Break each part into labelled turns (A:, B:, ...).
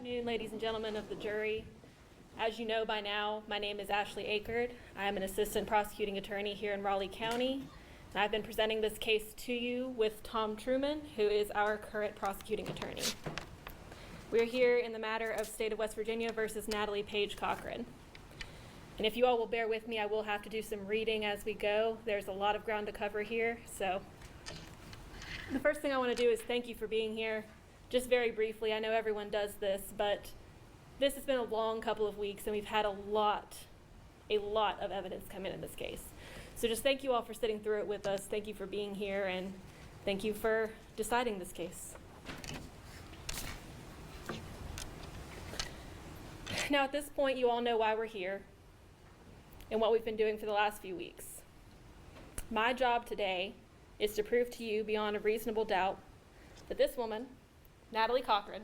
A: afternoon, ladies and gentlemen of the jury. As you know by now, my name is Ashley Akerd. I am an assistant prosecuting attorney here in Raleigh County. And I've been presenting this case to you with Tom Truman, who is our current prosecuting attorney. We're here in the matter of State of West Virginia versus Natalie Page Chochrane. And if you all will bear with me, I will have to do some reading as we go. There's a lot of ground to cover here, so the first thing I want to do is thank you for being here. Just very briefly, I know everyone does this, but this has been a long couple of weeks and we've had a lot of evidence come in this case. So just thank you all for sitting through it with us. Thank you for being here and thank you for deciding this case. Now at this point, you all know why we're here and what we've been doing for the last few weeks. My job today is to prove to you beyond a reasonable doubt that this woman, Natalie Chochrane,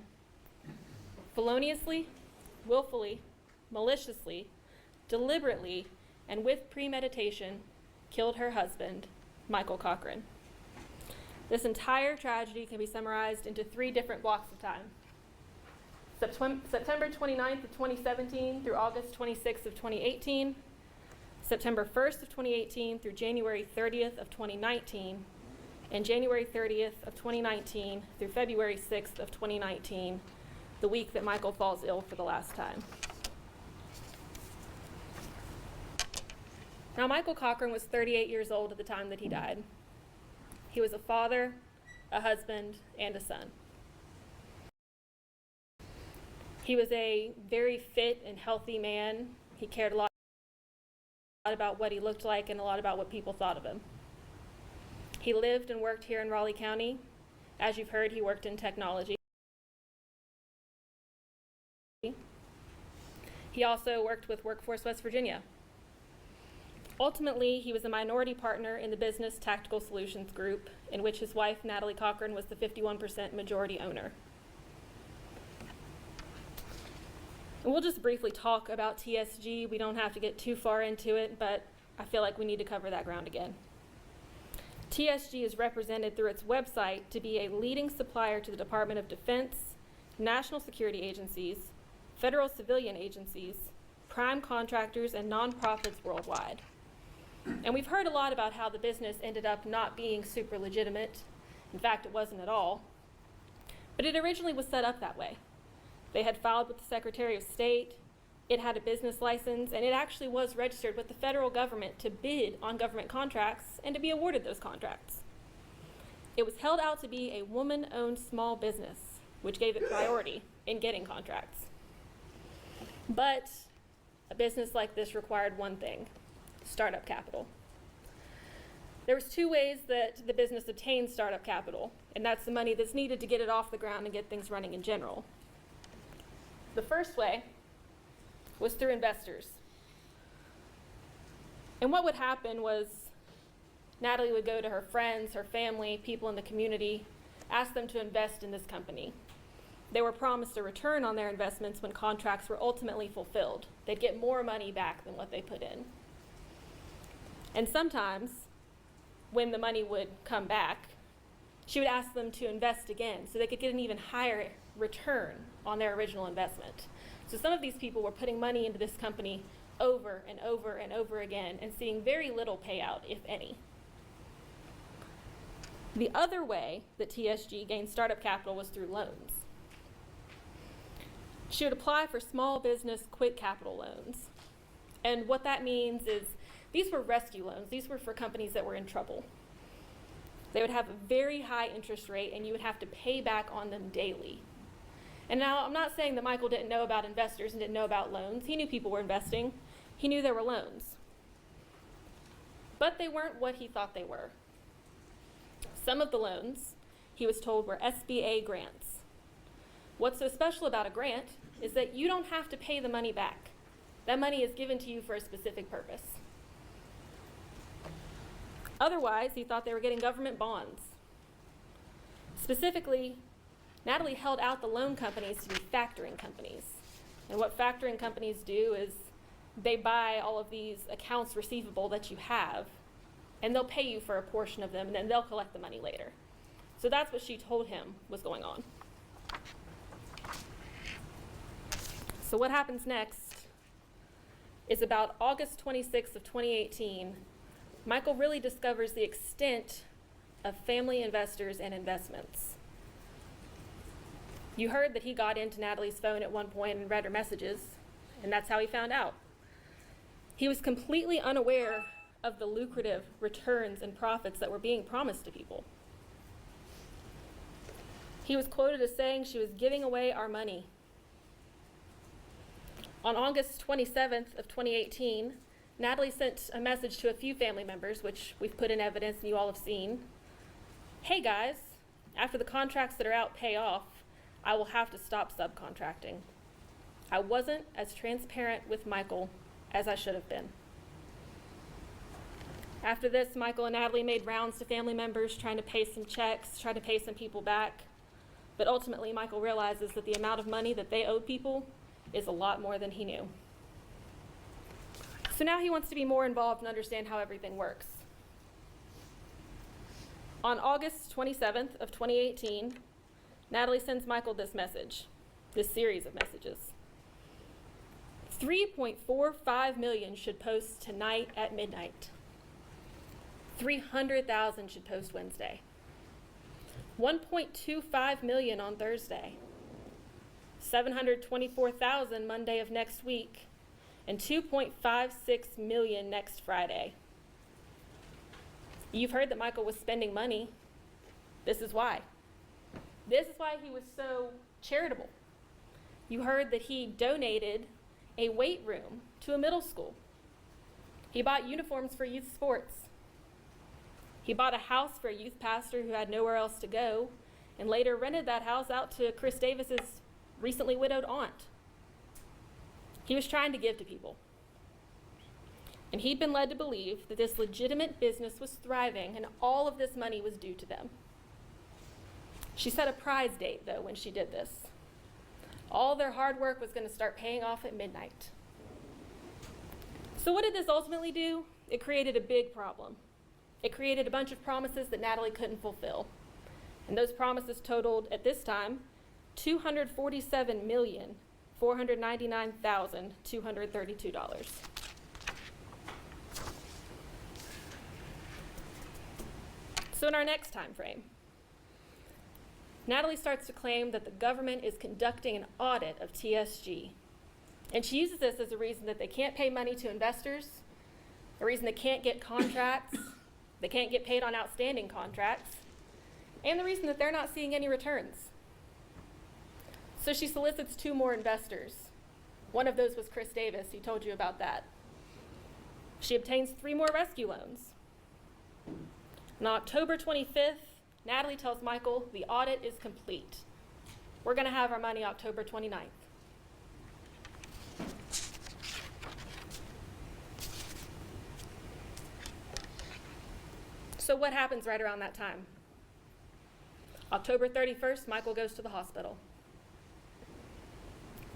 A: feloniously, willfully, maliciously, deliberately, and with premeditation killed her husband, Michael Chochrane. This entire tragedy can be summarized into 3 different blocks of time. September 29th of 2017 through August 26th of 2018, September 1st of 2018 through January 30th of 2019, and January 30th of 2019 through February 6th of 2019, the week that Michael falls ill for the last time. Now, Michael Chochrane was 38 years old at the time that he died. He was a father, a husband, and a son. He was a very fit and healthy man. He cared a lot about what he looked like and a lot about what people thought of him. He lived and worked here in Raleigh County. As you've heard, he worked in technology. He also worked with Workforce West Virginia. Ultimately, he was a minority partner in the business Tactical Solutions Group, in which his wife, Natalie Chochrane, was the 51% majority owner. And we'll just briefly talk about TSG. We don't have to get too far into it, but I feel like we need to cover that ground again. TSG is represented through its website to be a leading supplier to the Department of Defense, national security agencies, federal civilian agencies, prime contractors, and nonprofits worldwide. And we've heard a lot about how the business ended up not being super legitimate. In fact, it wasn't at all. But it originally was set up that way. They had filed with the Secretary of State, it had a business license, and it actually was registered with the federal government to bid on government contracts and to be awarded those contracts. It was held out to be a woman-owned small business, which gave it priority in getting contracts. But a business like this required one thing: startup capital. There was 2 ways that the business obtained startup capital, and that's the money that's needed to get it off the ground and get things running in general. The first way was through investors. And what would happen was Natalie would go to her friends, her family, people in the community, ask them to invest in this company. They were promised a return on their investments when contracts were ultimately fulfilled. They'd get more money back than what they put in. And sometimes, when the money would come back, she would ask them to invest again so they could get an even higher return on their original investment. So some of these people were putting money into this company over and over and over again and seeing very little payout, if any. The other way that TSG gained startup capital was through loans. She would apply for small business quick capital loans. And what that means is these were rescue loans. These were for companies that were in trouble. They would have a very high interest rate and you would have to pay back on them daily. And now I'm not saying that Michael didn't know about investors and didn't know about loans. He knew people were investing. He knew there were loans. But they weren't what he thought they were. Some of the loans, he was told, were SBA grants. What's so special about a grant is that you don't have to pay the money back. That money is given to you for a specific purpose. Otherwise, he thought they were getting government bonds. Specifically, Natalie held out the loan companies to be factoring companies. And what factoring companies do is they buy all of these accounts receivable that you have, and they'll pay you for a portion of them, and then they'll collect the money later. So that's what she told him was going on. So what happens next is about August 26th of 2018, Michael really discovers the extent of family investors and investments. You heard that he got into Natalie's phone at one point and read her messages, and that's how he found out. He was completely unaware of the lucrative returns and profits that were being promised to people. He was quoted as saying she was giving away our money. On August 27th of 2018, Natalie sent a message to a few family members, which we've put in evidence and you all have seen. Hey guys, after the contracts that are out pay off, I will have to stop subcontracting. I wasn't as transparent with Michael as I should have been. After this, Michael and Natalie made rounds to family members, trying to pay some checks, trying to pay some people back. But ultimately, Michael realizes that the amount of money that they owed people is a lot more than he knew. So now he wants to be more involved and understand how everything works. On August 27th of 2018, Natalie sends Michael this message, this series of messages. 3.45 million should post tonight at midnight. 300,000 should post Wednesday. 1.25 million on Thursday. 724,000 Monday of next week, and 2.56 million next Friday. You've heard that Michael was spending money. This is why. This is why he was so charitable. You heard that he donated a weight room to a middle school. He bought uniforms for youth sports. He bought a house for a youth pastor who had nowhere else to go, and later rented that house out to Chris Davis's recently widowed aunt. He was trying to give to people. And he'd been led to believe that this legitimate business was thriving and all of this money was due to them. She set a prize date, though, when she did this. All their hard work was going to start paying off at midnight. So what did this ultimately do? It created a big problem. It created a bunch of promises that Natalie couldn't fulfill. And those promises totaled, at this time, $247,499,232. So in our next time frame, Natalie starts to claim that the government is conducting an audit of TSG. And she uses this as a reason that they can't pay money to investors, a reason they can't get contracts, they can't get paid on outstanding contracts, and the reason that they're not seeing any returns. So she solicits 2 more investors. One of those was Chris Davis, who told you about that. She obtains 3 more rescue loans. On October 25th, Natalie tells Michael the audit is complete. We're going to have our money October 29th. So what happens right around that time? October 31st, Michael goes to the hospital.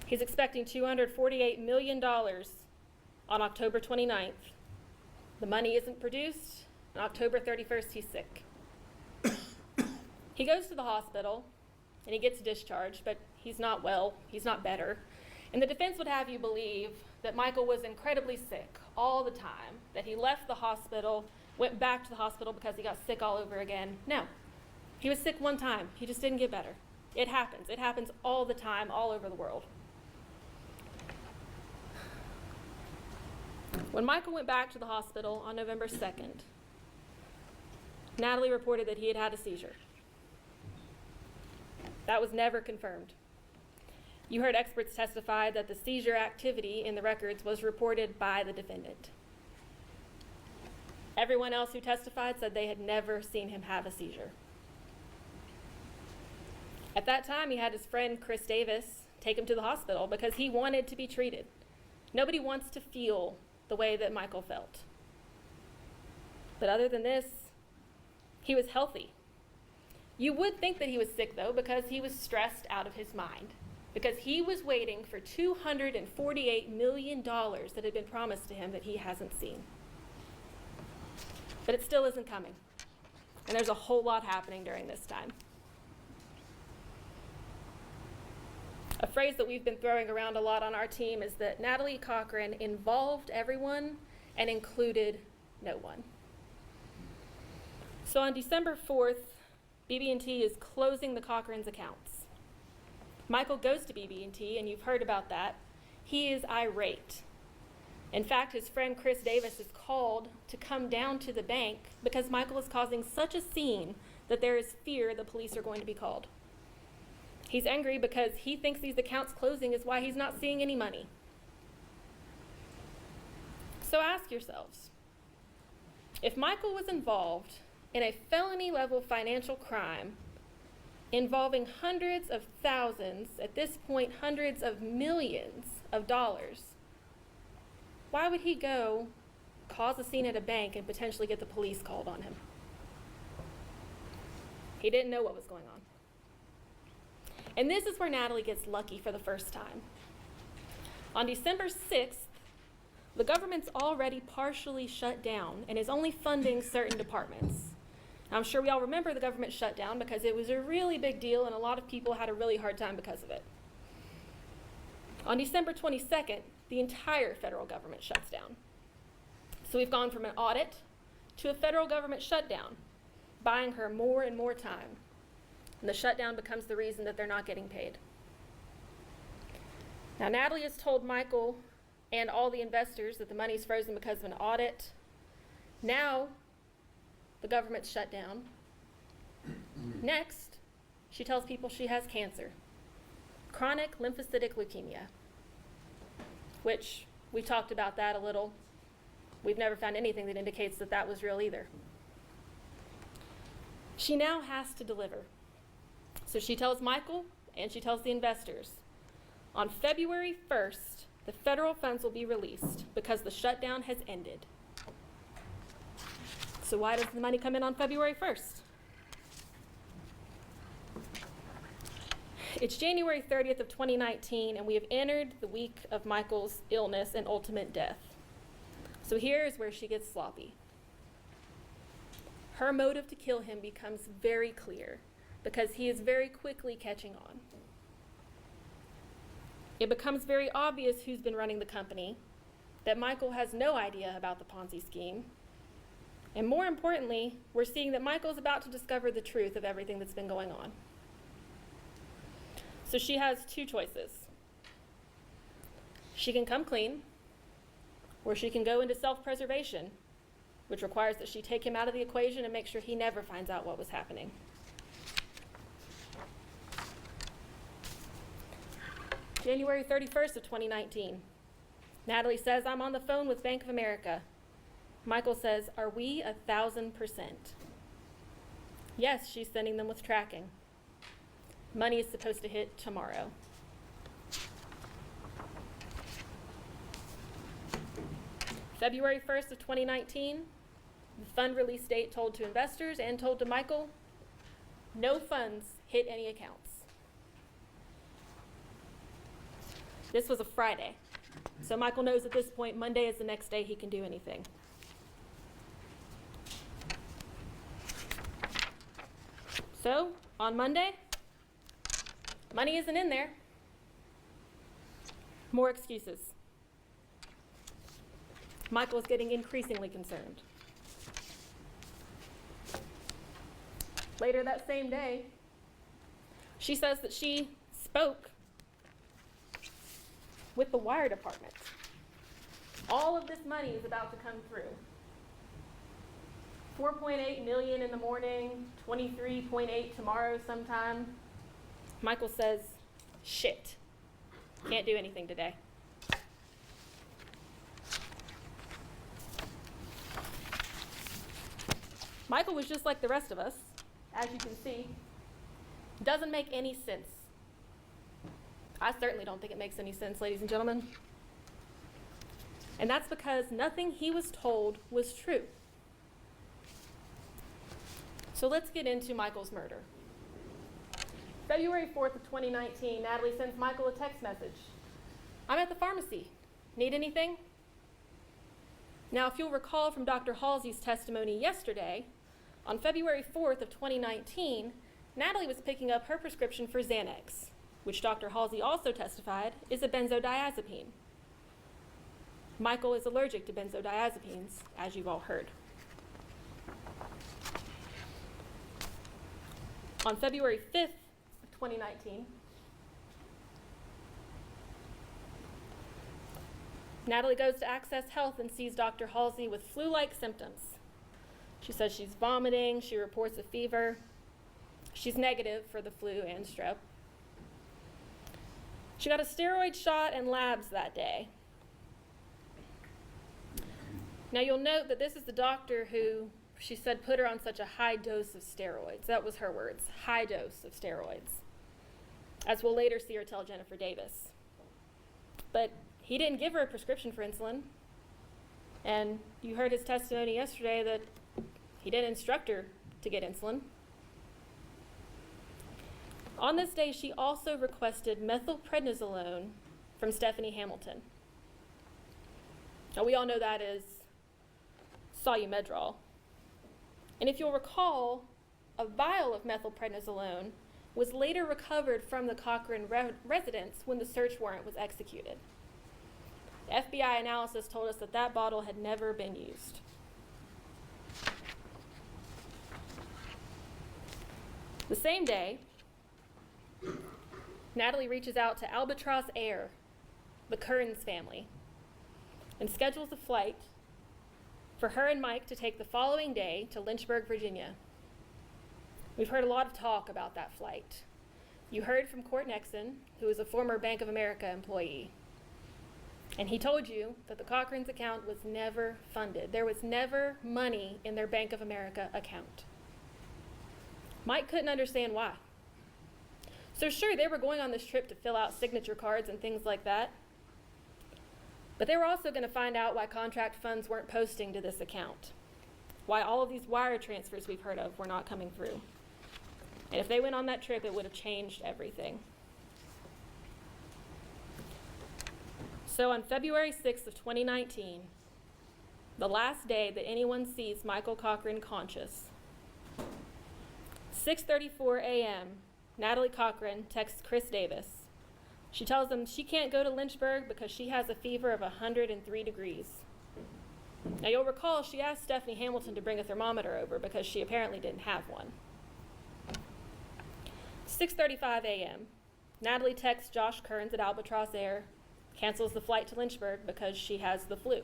A: He's expecting $248 million on October 29th. The money isn't produced. On October 31st, he's sick. He goes to the hospital and he gets discharged, but he's not well, he's not better. And the defense would have you believe that Michael was incredibly sick all the time, that he left the hospital, went back to the hospital because he got sick all over again. No, he was sick one time, he just didn't get better. It happens all the time, all over the world. When Michael went back to the hospital on November 2nd, Natalie reported that he had had a seizure. That was never confirmed. You heard experts testify that the seizure activity in the records was reported by the defendant. Everyone else who testified said they had never seen him have a seizure. At that time, he had his friend Chris Davis take him to the hospital because he wanted to be treated. Nobody wants to feel the way that Michael felt. But other than this, he was healthy. You would think that he was sick, though, because he was stressed out of his mind, because he was waiting for $248 million that had been promised to him that he hasn't seen. But it still isn't coming, and there's a whole lot happening during this time. A phrase that we've been throwing around a lot on our team is that Natalie Chochrane involved everyone and included no one. So on December 4th, BB&T is closing the Chochrane's accounts. Michael goes to BB&T, and you've heard about that. He is irate. In fact, his friend Chris Davis is called to come down to the bank because Michael is causing such a scene that there is fear the police are going to be called. He's angry because he thinks these accounts closing is why he's not seeing any money. So ask yourselves, if Michael was involved in a felony-level financial crime involving hundreds of thousands, at this point hundreds of millions of dollars, why would he go cause a scene at a bank and potentially get the police called on him? He didn't know what was going on. And this is where Natalie gets lucky for the first time. On December 6th, the government's already partially shut down and is only funding certain departments. Now, I'm sure we all remember the government shutdown because it was a really big deal and a lot of people had a really hard time because of it. On December 22nd, the entire federal government shuts down. So we've gone from an audit to a federal government shutdown, buying her more and more time. And the shutdown becomes the reason that they're not getting paid. Now, Natalie has told Michael and all the investors that the money's frozen because of an audit. Now, the government's shut down. Next, she tells people she has cancer, chronic lymphocytic leukemia, which we talked about that a little. We've never found anything that indicates that that was real either. She now has to deliver. So she tells Michael and she tells the investors, on February 1st, the federal funds will be released because the shutdown has ended. So why does the money come in on February 1st? It's January 30th of 2019, and we have entered the week of Michael's illness and ultimate death. So here is where she gets sloppy. Her motive to kill him becomes very clear because he is very quickly catching on. It becomes very obvious who's been running the company, that Michael has no idea about the Ponzi scheme, and more importantly, we're seeing that Michael's about to discover the truth of everything that's been going on. So she has two choices. She can come clean, or she can go into self-preservation, which requires that she take him out of the equation and make sure he never finds out what was happening. January 31st of 2019. Natalie says, I'm on the phone with Bank of America. Michael says, are we 1,000%? Yes, she's sending them with tracking. Money is supposed to hit tomorrow. February 1st of 2019, the fund release date told to investors and told to Michael, no funds hit any accounts. This was a Friday, so Michael knows at this point Monday is the next day he can do anything. So, on Monday, money isn't in there. More excuses. Michael is getting increasingly concerned. Later that same day, she says that she spoke with the wire department. All of this money is about to come through. 4.8 million in the morning, 23.8 tomorrow sometime. Michael says, shit, can't do anything today. Michael was just like the rest of us, as you can see. Doesn't make any sense. I certainly don't think it makes any sense, ladies and gentlemen. And that's because nothing he was told was true. So let's get into Michael's murder. February 4th of 2019, Natalie sends Michael a text message. I'm at the pharmacy. Need anything? Now, if you'll recall from Dr. Halsey's testimony yesterday, on February 4th of 2019, Natalie was picking up her prescription for Xanax. which Dr. Halsey also testified is a benzodiazepine. Michael is allergic to benzodiazepines, as you've all heard. On February 5th of 2019, Natalie goes to Access Health and sees Dr. Halsey with flu-like symptoms. She says she's vomiting, she reports a fever. She's negative for the flu and strep. She got a steroid shot and labs that day. Now you'll note that this is the doctor who, she said, put her on such a high dose of steroids. That was her words, high dose of steroids. As we'll later see her tell Jennifer Davis. But he didn't give her a prescription for insulin. And you heard his testimony yesterday that he didn't instruct her to get insulin. On this day, she also requested methylprednisolone from Stephanie Hamilton. Now, we all know that is Solumedrol. And if you'll recall, a vial of methylprednisolone was later recovered from the Chochrane residence when the search warrant was executed. The FBI analysis told us that that bottle had never been used. The same day, Natalie reaches out to Albatross Air, the Kearns family, and schedules a flight for her and Mike to take the following day to Lynchburg, Virginia. We've heard a lot of talk about that flight. You heard from Court Nexon, who is a former Bank of America employee. And he told you that the Cochrane's account was never funded. There was never money in their Bank of America account. Mike couldn't understand why. So sure, they were going on this trip to fill out signature cards and things like that. But they were also going to find out why contract funds weren't posting to this account. Why all of these wire transfers we've heard of were not coming through. And if they went on that trip, it would have changed everything. So on February 6th of 2019, the last day that anyone sees Michael Chochrane conscious, 6:34 a.m., Natalie Chochrane texts Chris Davis. She tells him she can't go to Lynchburg because she has a fever of 103 degrees. Now you'll recall she asked Stephanie Hamilton to bring a thermometer over because she apparently didn't have one. 6:35 a.m., Natalie texts Josh Kearns at Albatross Air, cancels the flight to Lynchburg because she has the flu.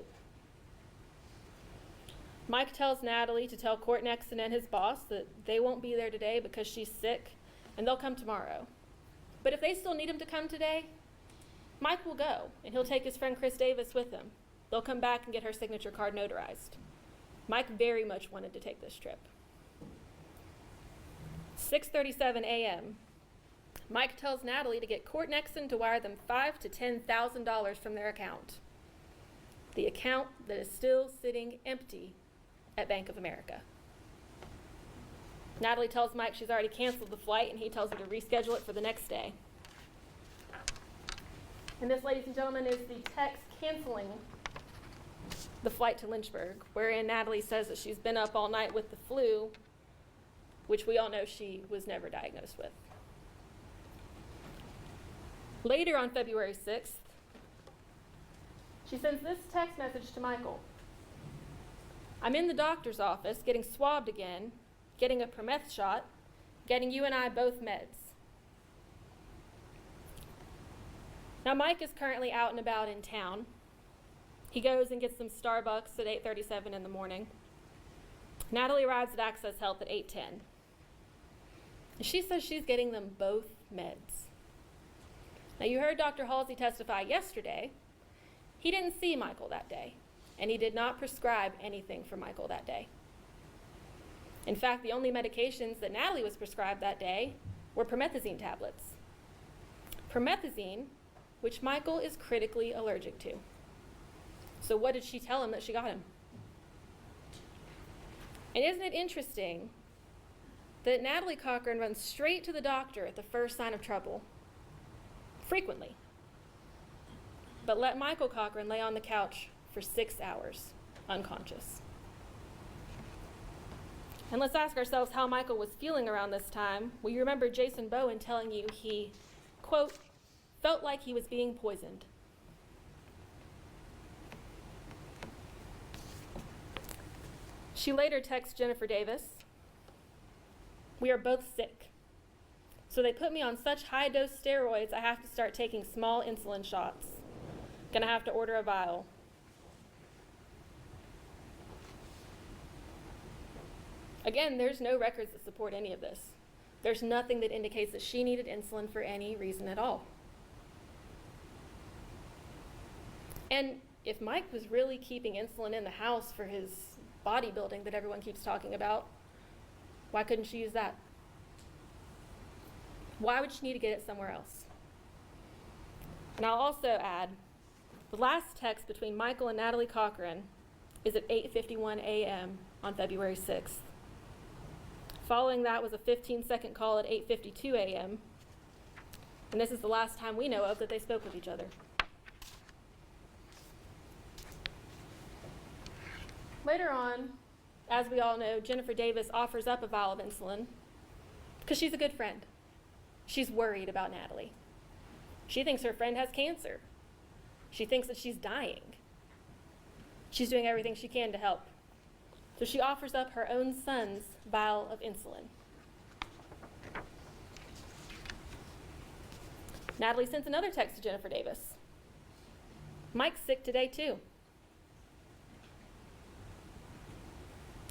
A: Mike tells Natalie to tell Court Nexon and his boss that they won't be there today because she's sick and they'll come tomorrow. But if they still need him to come today, Mike will go and he'll take his friend Chris Davis with him. They'll come back and get her signature card notarized. Mike very much wanted to take this trip. 6:37 a.m., Mike tells Natalie to get Court Nexon to wire them $5,000 to $10,000 from their account. The account that is still sitting empty at Bank of America. Natalie tells Mike she's already canceled the flight and he tells her to reschedule it for the next day. And this, ladies and gentlemen, is the text canceling the flight to Lynchburg, wherein Natalie says that she's been up all night with the flu, which we all know she was never diagnosed with. Later on February 6th, she sends this text message to Michael. I'm in the doctor's office getting swabbed again, getting a Prometh shot, getting you and I both meds. Now Mike is currently out and about in town. He goes and gets some Starbucks at 8:37 in the morning. Natalie arrives at Access Health at 8:10. And she says she's getting them both meds. Now you heard Dr. Halsey testify yesterday. He didn't see Michael that day, and he did not prescribe anything for Michael that day. In fact, the only medications that Natalie was prescribed that day were promethazine tablets. Promethazine, which Michael is critically allergic to. So what did she tell him that she got him? And isn't it interesting that Natalie Chochrane runs straight to the doctor at the first sign of trouble, frequently, but let Michael Chochrane lay on the couch for 6 hours, unconscious. And let's ask ourselves how Michael was feeling around this time. Well, you remember Jason Bowen telling you he quote, felt like he was being poisoned. She later texts Jennifer Davis, "We are both sick. So they put me on such high-dose steroids I have to start taking small insulin shots. Gonna have to order a vial." Again, there's no records that support any of this. There's nothing that indicates that she needed insulin for any reason at all. And if Mike was really keeping insulin in the house for his bodybuilding that everyone keeps talking about, why couldn't she use that? Why would she need to get it somewhere else? And I'll also add, the last text between Michael and Natalie Chochrane is at 8:51 a.m. on February 6th. Following that was a 15-second call at 8:52 a.m. And this is the last time we know of that they spoke with each other. Later on, as we all know, Jennifer Davis offers up a vial of insulin because she's a good friend. She's worried about Natalie. She thinks her friend has cancer. She thinks that she's dying. She's doing everything she can to help. So she offers up her own son's vial of insulin. Natalie sends another text to Jennifer Davis. "Mike's sick today too.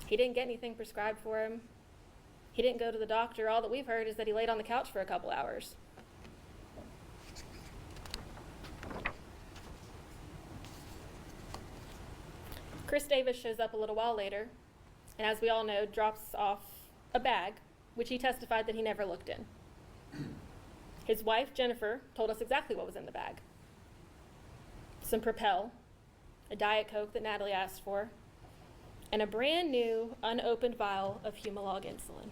A: He didn't get anything prescribed for him. He didn't go to the doctor. All that we've heard is that he laid on the couch for a couple hours." Chris Davis shows up a little while later, and as we all know, drops off a bag, which he testified that he never looked in. His wife, Jennifer, told us exactly what was in the bag. Some Propel, a Diet Coke that Natalie asked for, and a brand new, unopened vial of Humalog insulin.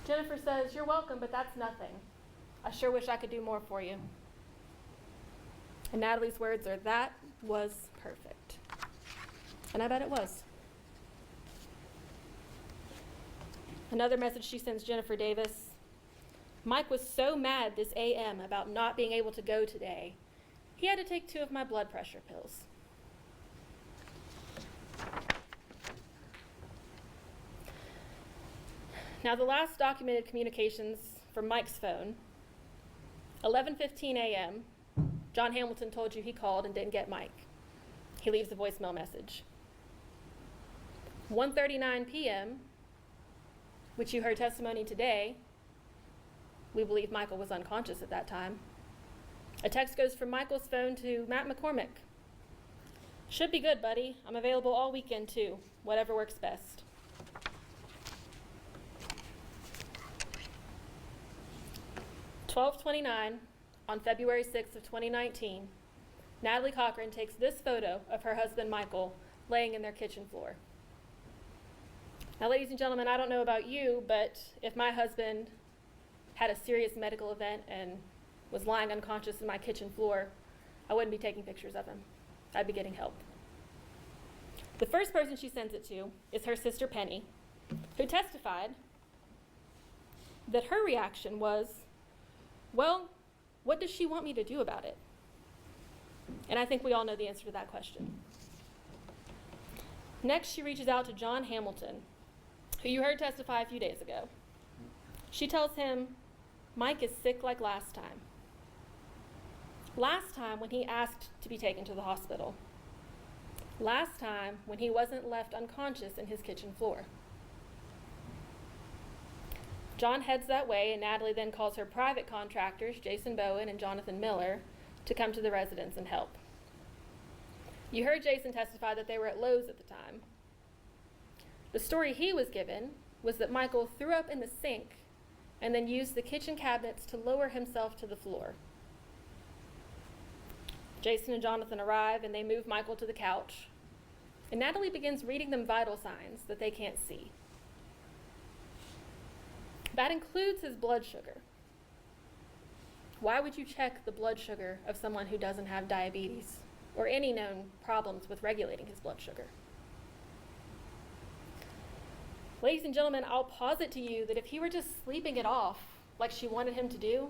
A: Jennifer says, "You're welcome, but that's nothing. I sure wish I could do more for you." And Natalie's words are, "That was perfect." And I bet it was. Another message she sends Jennifer Davis, "Mike was so mad this AM about not being able to go today. He had to take 2 of my blood pressure pills." Now, the last documented communications from Mike's phone, 11:15 a.m., John Hamilton told you he called and didn't get Mike. He leaves a voicemail message. 1:39 p.m., which you heard testimony today, we believe Michael was unconscious at that time. A text goes from Michael's phone to Matt McCormick. "Should be good, buddy. I'm available all weekend too. Whatever works best." "12:29 on February 6th of 2019, Natalie Chochrane takes this photo of her husband Michael laying in their kitchen floor. Now, ladies and gentlemen, I don't know about you, but if my husband had a serious medical event and was lying unconscious in my kitchen floor, I wouldn't be taking pictures of him. I'd be getting help. The first person she sends it to is her sister Penny, who testified that her reaction was, "Well, what does she want me to do about it?" And I think we all know the answer to that question. Next, she reaches out to John Hamilton, who you heard testify a few days ago. She tells him, "Mike is sick like last time. Last time when he asked to be taken to the hospital. Last time when he wasn't left unconscious in his kitchen floor." John heads that way, and Natalie then calls her private contractors, Jason Bowen and Jonathan Miller, to come to the residence and help. You heard Jason testify that they were at Lowe's at the time. The story he was given was that Michael threw up in the sink and then used the kitchen cabinets to lower himself to the floor. Jason and Jonathan arrive, and they move Michael to the couch, and Natalie begins reading them vital signs that they can't see. That includes his blood sugar. Why would you check the blood sugar of someone who doesn't have diabetes or any known problems with regulating his blood sugar? Ladies and gentlemen, I'll posit to you that if he were just sleeping it off like she wanted him to do,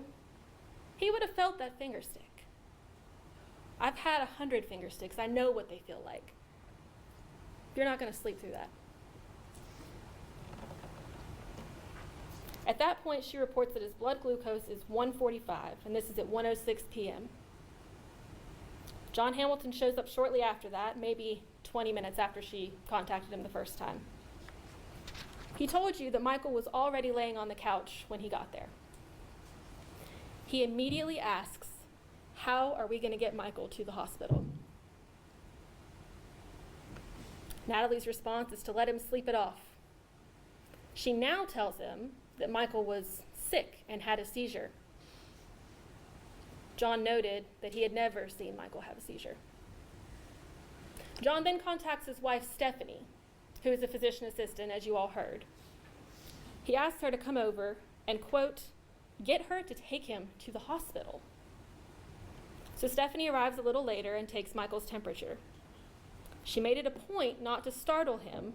A: he would have felt that finger stick. I've had 100 finger sticks. I know what they feel like. You're not going to sleep through that. At that point, she reports that his blood glucose is 145, and this is at 1:06 p.m. John Hamilton shows up shortly after that, maybe 20 minutes after she contacted him the first time. He told you that Michael was already laying on the couch when he got there. He immediately asks, "How are we going to get Michael to the hospital?" Natalie's response is to let him sleep it off. She now tells him that Michael was sick and had a seizure. John noted that he had never seen Michael have a seizure. John then contacts his wife, Stephanie, who is a physician assistant, as you all heard. He asks her to come over and, quote, get her to take him to the hospital. So Stephanie arrives a little later and takes Michael's temperature. She made it a point not to startle him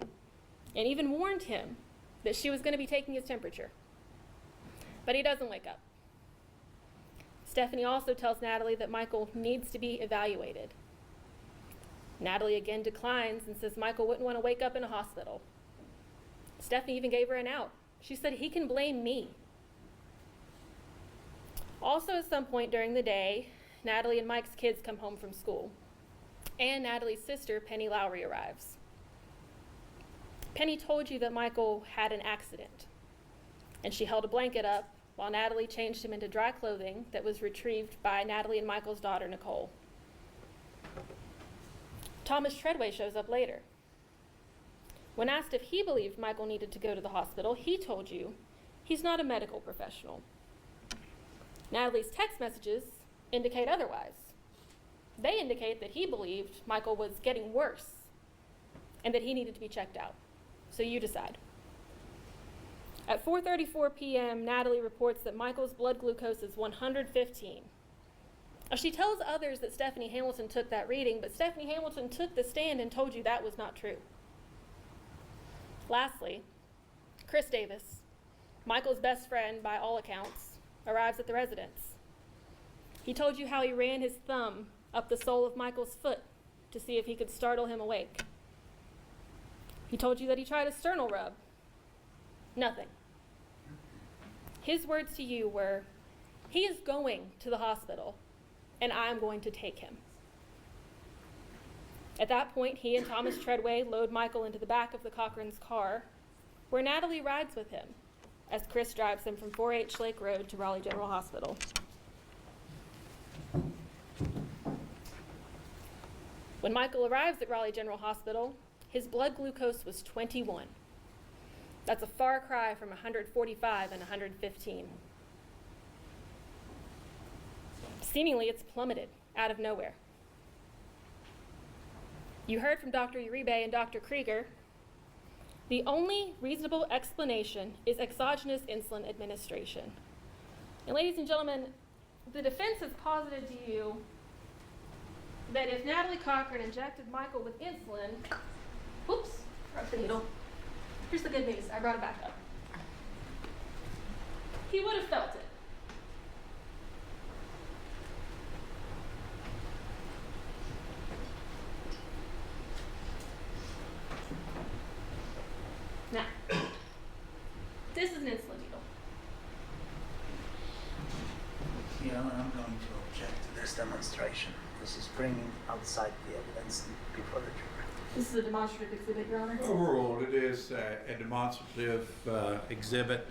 A: and even warned him that she was going to be taking his temperature. But he doesn't wake up. Stephanie also tells Natalie that Michael needs to be evaluated. Natalie again declines and says Michael wouldn't want to wake up in a hospital. Stephanie even gave her an out. She said, he can blame me. Also, at some point during the day, Natalie and Mike's kids come home from school, and Natalie's sister, Penny Lowry, arrives. Penny told you that Michael had an accident, and she held a blanket up while Natalie changed him into dry clothing that was retrieved by Natalie and Michael's daughter, Nicole. Thomas Treadway shows up later. When asked if he believed Michael needed to go to the hospital, he told you he's not a medical professional. Natalie's text messages indicate otherwise. They indicate that he believed Michael was getting worse and that he needed to be checked out. So you decide. At 4:34 p.m., Natalie reports that Michael's blood glucose is 115. She tells others that Stephanie Hamilton took that reading, but Stephanie Hamilton took the stand and told you that was not true. Lastly, Chris Davis, Michael's best friend by all accounts, arrives at the residence. He told you how he ran his thumb up the sole of Michael's foot to see if he could startle him awake. He told you that he tried a sternal rub. Nothing. His words to you were, he is going to the hospital, and I'm going to take him. At that point, he and Thomas Treadway load Michael into the back of the Chochrane's car, where Natalie rides with him, as Chris drives him from 4H Lake Road to Raleigh General Hospital. When Michael arrives at Raleigh General Hospital, his blood glucose was 21. That's a far cry from 145 and 115. Seemingly, it's plummeted out of nowhere. You heard from Dr. Uribe and Dr. Krieger. The only reasonable explanation is exogenous insulin administration. And ladies and gentlemen, the defense has posited to you that if Natalie Chochrane injected Michael with insulin, oops, dropped the needle. Here's the good news, I brought it back up. He would have felt it. Now, this is an insulin needle.
B: Yeah, I'm going to object to this demonstration. This is bringing outside the evidence before the jury.
A: This is a demonstrative exhibit, Your Honor.
C: Overall, it is a demonstrative exhibit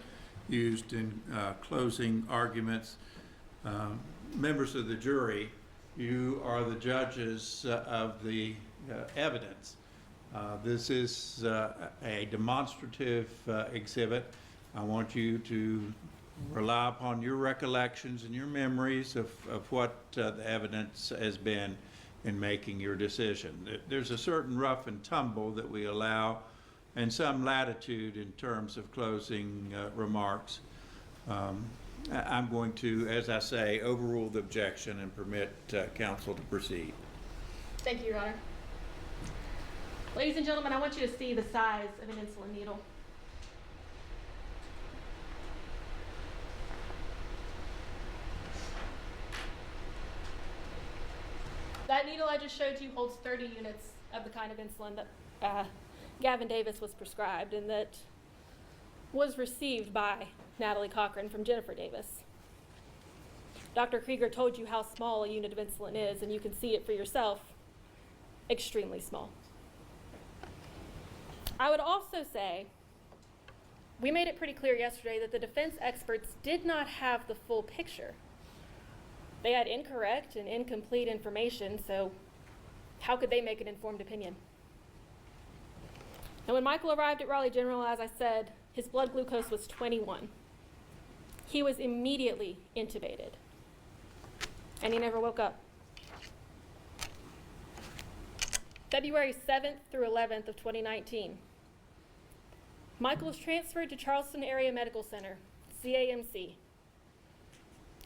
C: used in closing arguments. Members of the jury, you are the judges of the evidence. This is a demonstrative exhibit. I want you to rely upon your recollections and your memories of what the evidence has been in making your decision. There's a certain rough and tumble that we allow and some latitude in terms of closing remarks. I'm going to, as I say, overrule the objection and permit counsel to proceed.
A: Thank you, Your Honor. Ladies and gentlemen, I want you to see the size of an insulin needle. That needle I just showed you holds 30 units of the kind of insulin that Gavin Davis was prescribed and that was received by Natalie Chochrane from Jennifer Davis. Dr. Krieger told you how small a unit of insulin is, and you can see it for yourself, extremely small. I would also say, we made it pretty clear yesterday that the defense experts did not have the full picture. They had incorrect and incomplete information, so how could they make an informed opinion? And when Michael arrived at Raleigh General, as I said, his blood glucose was 21. He was immediately intubated, and he never woke up. February 7th through 11th of 2019, Michael was transferred to Charleston Area Medical Center, CAMC.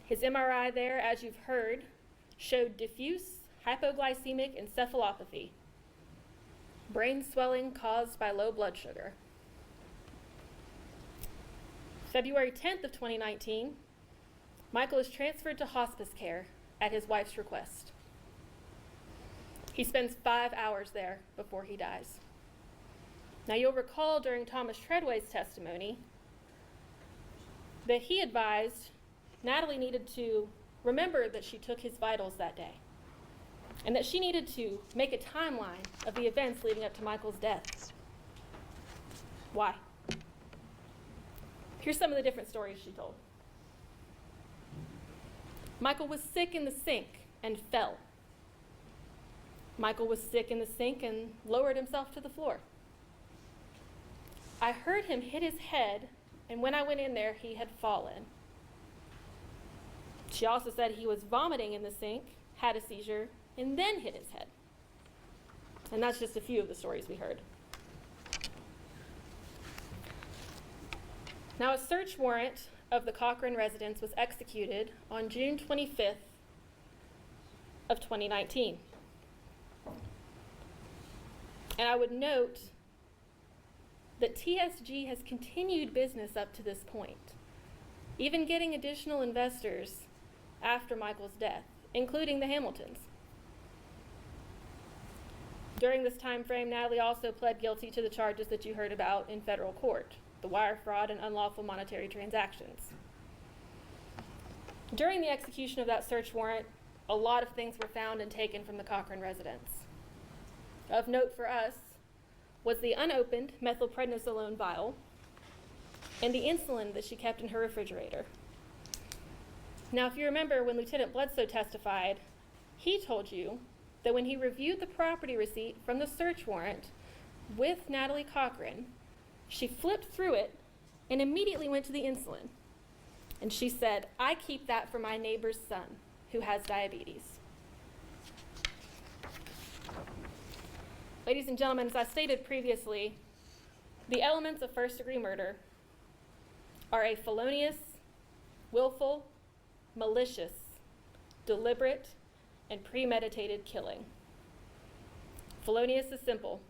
A: His MRI there, as you've heard, showed diffuse hypoglycemic encephalopathy, brain swelling caused by low blood sugar. February 10th of 2019, Michael is transferred to hospice care at his wife's request. He spends 5 hours there before he dies. Now you'll recall during Thomas Treadway's testimony that he advised Natalie needed to remember that she took his vitals that day and that she needed to make a timeline of the events leading up to Michael's death. Why? Here's some of the different stories she told. Michael was sick in the sink and fell. Michael was sick in the sink and lowered himself to the floor. I heard him hit his head, and when I went in there, he had fallen. She also said he was vomiting in the sink, had a seizure, and then hit his head. And that's just a few of the stories we heard. Now, a search warrant of the Chochrane residence was executed on June 25th of 2019. And I would note that TSG has continued business up to this point, even getting additional investors after Michael's death, including the Hamiltons. During this time frame, Natalie also pled guilty to the charges that you heard about in federal court, the wire fraud and unlawful monetary transactions. During the execution of that search warrant, a lot of things were found and taken from the Chochrane residence. Of note for us was the unopened methylprednisolone vial and the insulin that she kept in her refrigerator. Now, if you remember when Lieutenant Bledsoe testified, he told you that when he reviewed the property receipt from the search warrant with Natalie Chochrane, she flipped through it and immediately went to the insulin. And she said, "I keep that for my neighbor's son who has diabetes." Ladies and gentlemen, as I stated previously, the elements of first-degree murder are a felonious, willful, malicious, deliberate, and premeditated killing. Felonious is simple.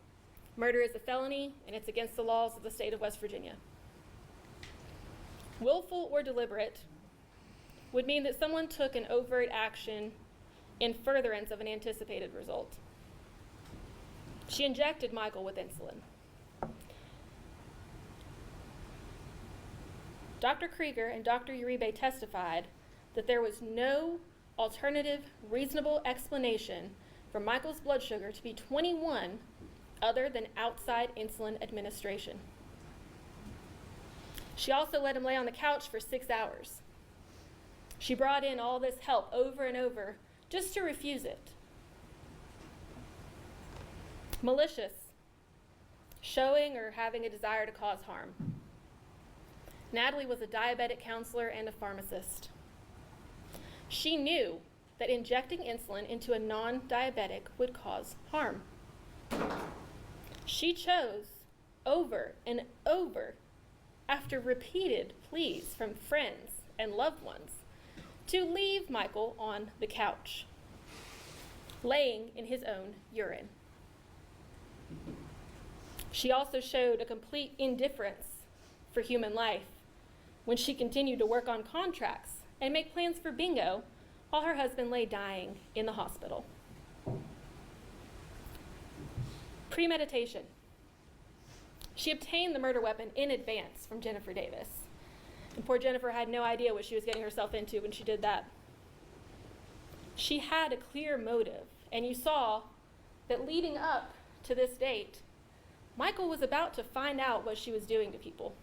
A: Murder is a felony, and it's against the laws of the state of West Virginia. Willful or deliberate would mean that someone took an overt action in furtherance of an anticipated result. She injected Michael with insulin. Dr. Krieger and Dr. Uribe testified that there was no alternative reasonable explanation for Michael's blood sugar to be 21 other than outside insulin administration. She also let him lay on the couch for 6 hours. She brought in all this help over and over just to refuse it. Malicious, showing or having a desire to cause harm. Natalie was a diabetic counselor and a pharmacist. She knew that injecting insulin into a non-diabetic would cause harm. She chose over and over, after repeated pleas from friends and loved ones, to leave Michael on the couch, laying in his own urine. She also showed a complete indifference for human life when she continued to work on contracts and make plans for bingo while her husband lay dying in the hospital. Premeditation. She obtained the murder weapon in advance from Jennifer Davis. And poor Jennifer had no idea what she was getting herself into when she did that. She had a clear motive, and you saw that leading up to this date, Michael was about to find out what she was doing to people.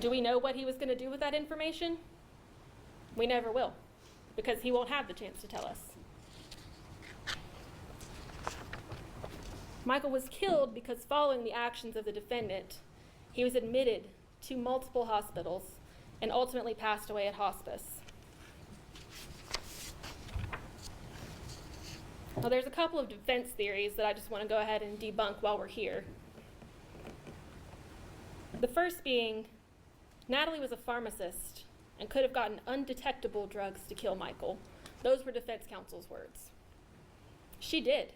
A: Do we know what he was going to do with that information? We never will, because he won't have the chance to tell us. Michael was killed because following the actions of the defendant, he was admitted to multiple hospitals and ultimately passed away at hospice. Now, there's a couple of defense theories that I just want to go ahead and debunk while we're here. The first being, Natalie was a pharmacist and could have gotten undetectable drugs to kill Michael. Those were defense counsel's words. She did,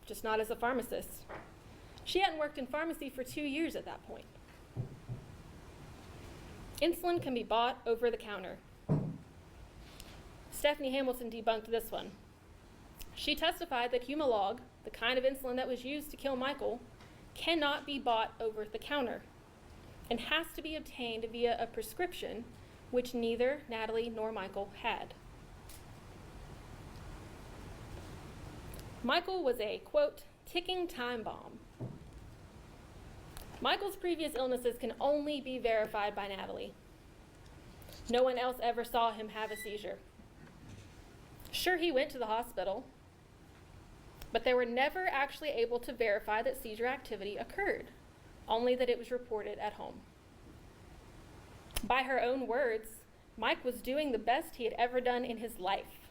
A: just not as a pharmacist. She hadn't worked in pharmacy for 2 years at that point. Insulin can be bought over the counter. Stephanie Hamilton debunked this one. She testified that Humalog, the kind of insulin that was used to kill Michael, cannot be bought over the counter and has to be obtained via a prescription, which neither Natalie nor Michael had. Michael was a, quote, ticking time bomb. Michael's previous illnesses can only be verified by Natalie. No one else ever saw him have a seizure. Sure, he went to the hospital, but they were never actually able to verify that seizure activity occurred, only that it was reported at home. By her own words, Mike was doing the best he had ever done in his life.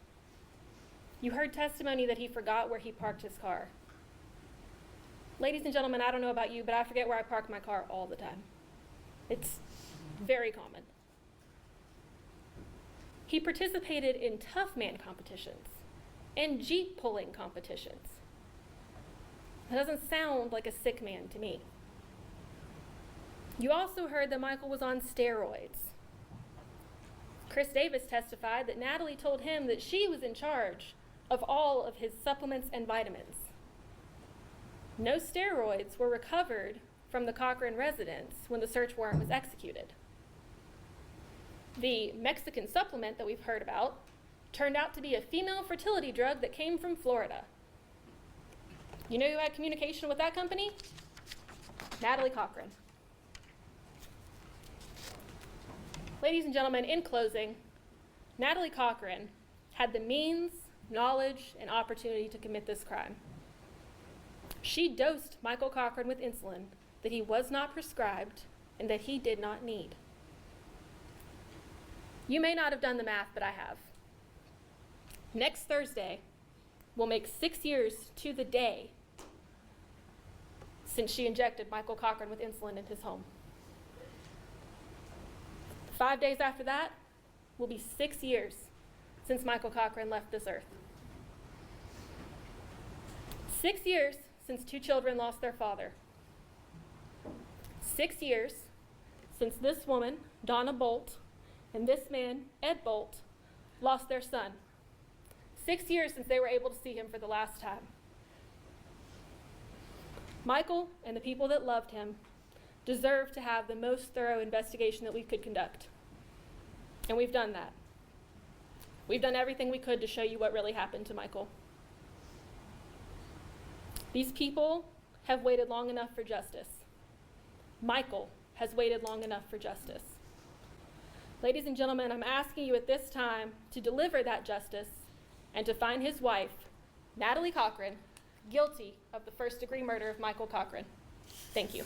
A: You heard testimony that he forgot where he parked his car. Ladies and gentlemen, I don't know about you, but I forget where I park my car all the time. It's very common. He participated in tough man competitions and Jeep pulling competitions. That doesn't sound like a sick man to me. You also heard that Michael was on steroids. Chris Davis testified that Natalie told him that she was in charge of all of his supplements and vitamins. No steroids were recovered from the Chochrane residence when the search warrant was executed. The Mexican supplement that we've heard about turned out to be a female fertility drug that came from Florida. You know who had communication with that company? Natalie Chochrane. Ladies and gentlemen, in closing, Natalie Chochrane had the means, knowledge, and opportunity to commit this crime. She dosed Michael Chochrane with insulin that he was not prescribed and that he did not need. You may not have done the math, but I have. Next Thursday will make 6 years to the day since she injected Michael Chochrane with insulin in his home. 5 days after that will be 6 years since Michael Chochrane left this earth. 6 years since 2 children lost their father. 6 years since this woman, Donna Bolt, and this man, Ed Bolt, lost their son. 6 years since they were able to see him for the last time. Michael and the people that loved him deserve to have the most thorough investigation that we could conduct. And we've done that. We've done everything we could to show you what really happened to Michael. These people have waited long enough for justice. Michael has waited long enough for justice. Ladies and gentlemen, I'm asking you at this time to deliver that justice and to find his wife, Natalie Chochrane, guilty of the first-degree murder of Michael Chochrane. Thank you.